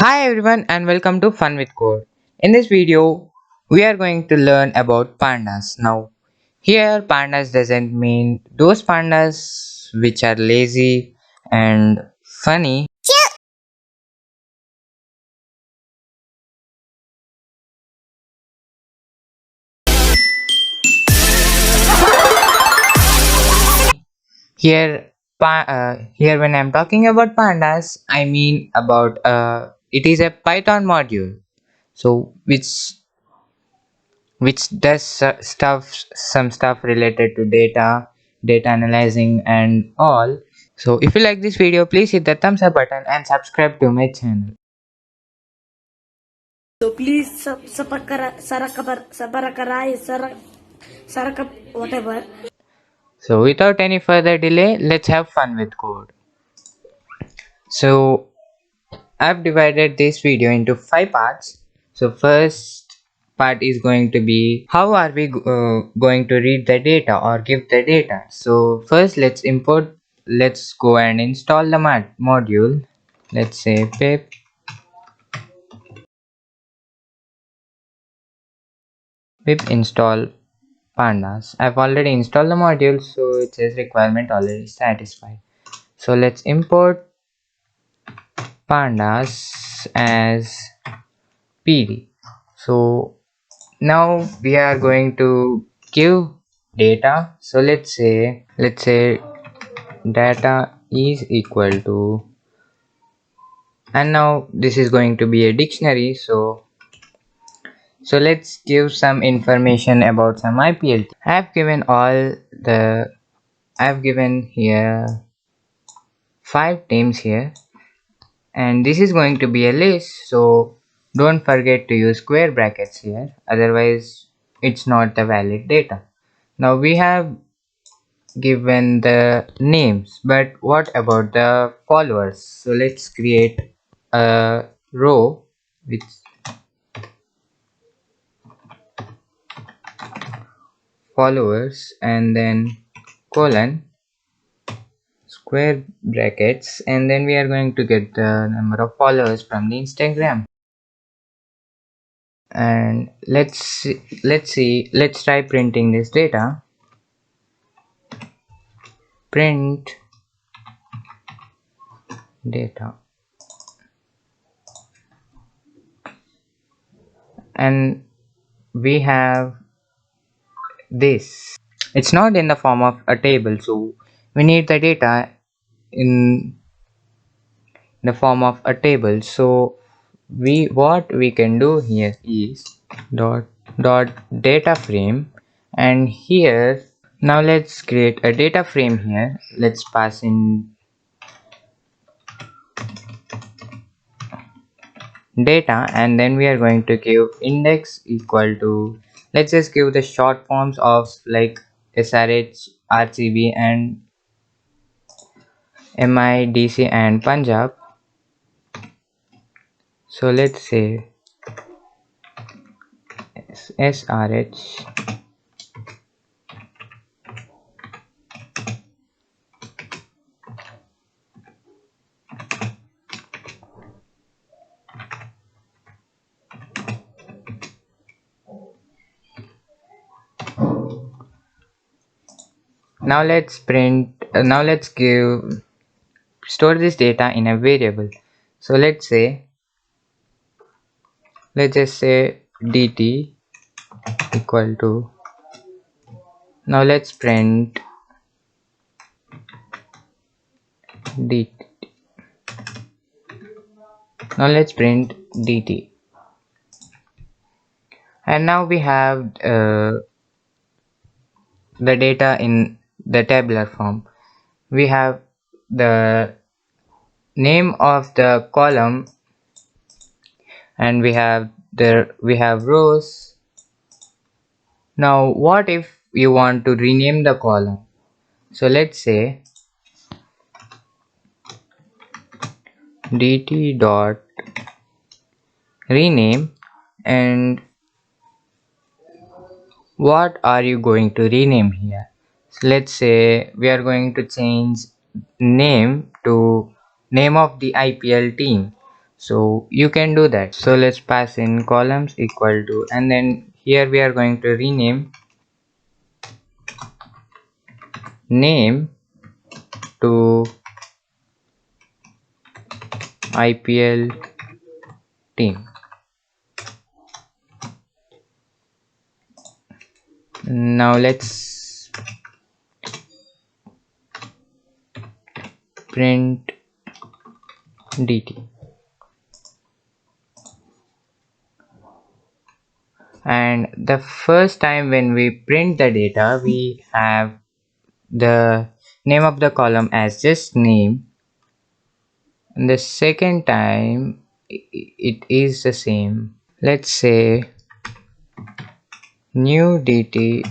Hi everyone and welcome to Fun with Code. In this video, we are going to learn about pandas. Now, here pandas doesn't mean those pandas which are lazy and funny. Here when I'm talking about pandas, I mean about it is a Python module. So which does some stuff related to data analyzing and all. So if you like this video, please hit the thumbs up button and subscribe to my channel. So please sabarakai, sarakap, whatever. So without any further delay, let's have fun with code. So I've divided this video into 5 parts. So first part is going to be how are we going to read the data or give the data. So first let's go and install the module. Let's say pip install pandas. I've already installed the module, so it says requirement already satisfied. So let's import pandas as pd. So now we are going to give data. So let's say data is equal to, and now this is going to be a dictionary. So let's give some information about some IPL. I've given here 5 teams here, and this is going to be a list, so don't forget to use square brackets here, otherwise it's not the valid data. Now we have given the names, but what about the followers? So let's create a row with followers and then colon square brackets, and then we are going to get the number of followers from the Instagram. And let's try printing this data. Print data, and we have this. It's not in the form of a table, so we need the data in the form of a table. So what we can do here is dot data frame, and here now let's create a data frame here. Let's pass in data, and then we are going to give index equal to, let's just give the short forms of like SRH, RCB and MIDC and Punjab. So let's say SRH, now let's store this data in a variable. So let's just say dt equal to, now let's print dt, now let's print dt, and now we have the data in the tabular form. We have the name of the column, and we have rows. Now what if you want to rename the column? So let's say dt dot rename, and what are you going to rename here? So let's say we are going to change name to name of the IPL team. So you can do that. So let's pass in columns equal to, and then here we are going to rename name to IPL team. Now let's print dt, and the first time when we print the data we have the name of the column as just name, and the second time it is the same. Let's say new dt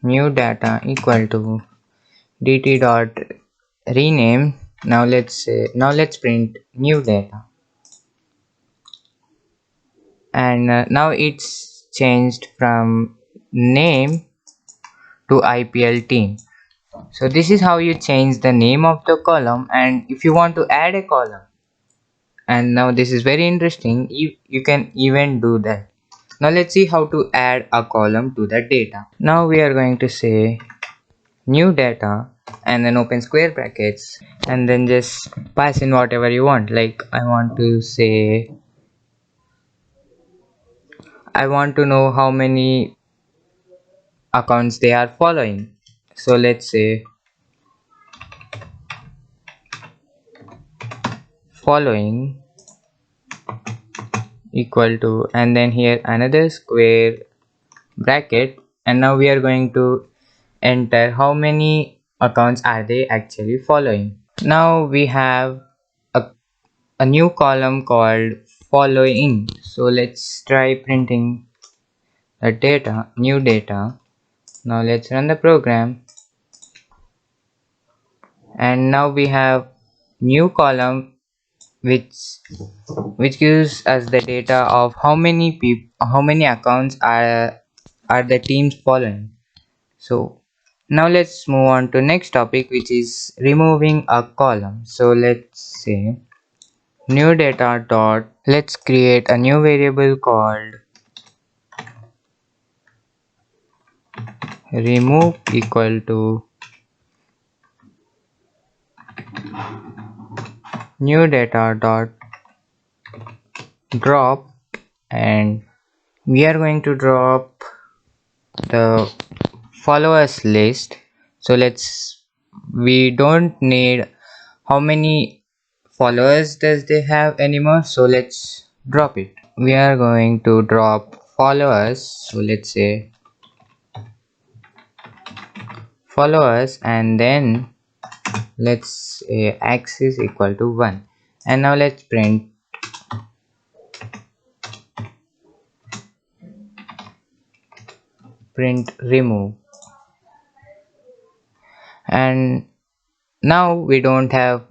new data equal to dt dot rename. Now let's print new data, and now it's changed from name to IPL team. So this is how you change the name of the column. And if you want to add a column, and now this is very interesting, you can even do that. Now let's see how to add a column to the data. Now we are going to say new data and then open square brackets, and then just pass in whatever you want. Like I want to say, I want to know how many accounts they are following. So let's say following equal to, and then here another square bracket, and now we are going to enter how many accounts are they actually following. Now we have a new column called following. So let's try printing the data, new data. Now let's run the program, and now we have new column which gives us the data of how many accounts are the teams following. So now let's move on to next topic, which is removing a column. So let's say new data dot, let's create a new variable called remove equal to new data dot drop, and we are going to drop the followers list. So we don't need how many followers does they have anymore, so let's drop it. We are going to drop followers, so let's say followers, and then let's say axis equal to 1, and now let's print remove, and now we don't have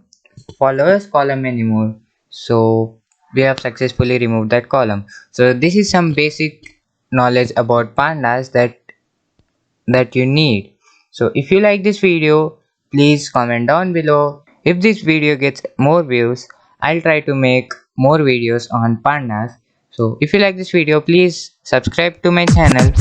followers column anymore, so we have successfully removed that column. So this is some basic knowledge about pandas that you need. So if you like this video, please comment down below. If this video gets more views, I'll try to make more videos on pandas. So if you like this video, please subscribe to my channel.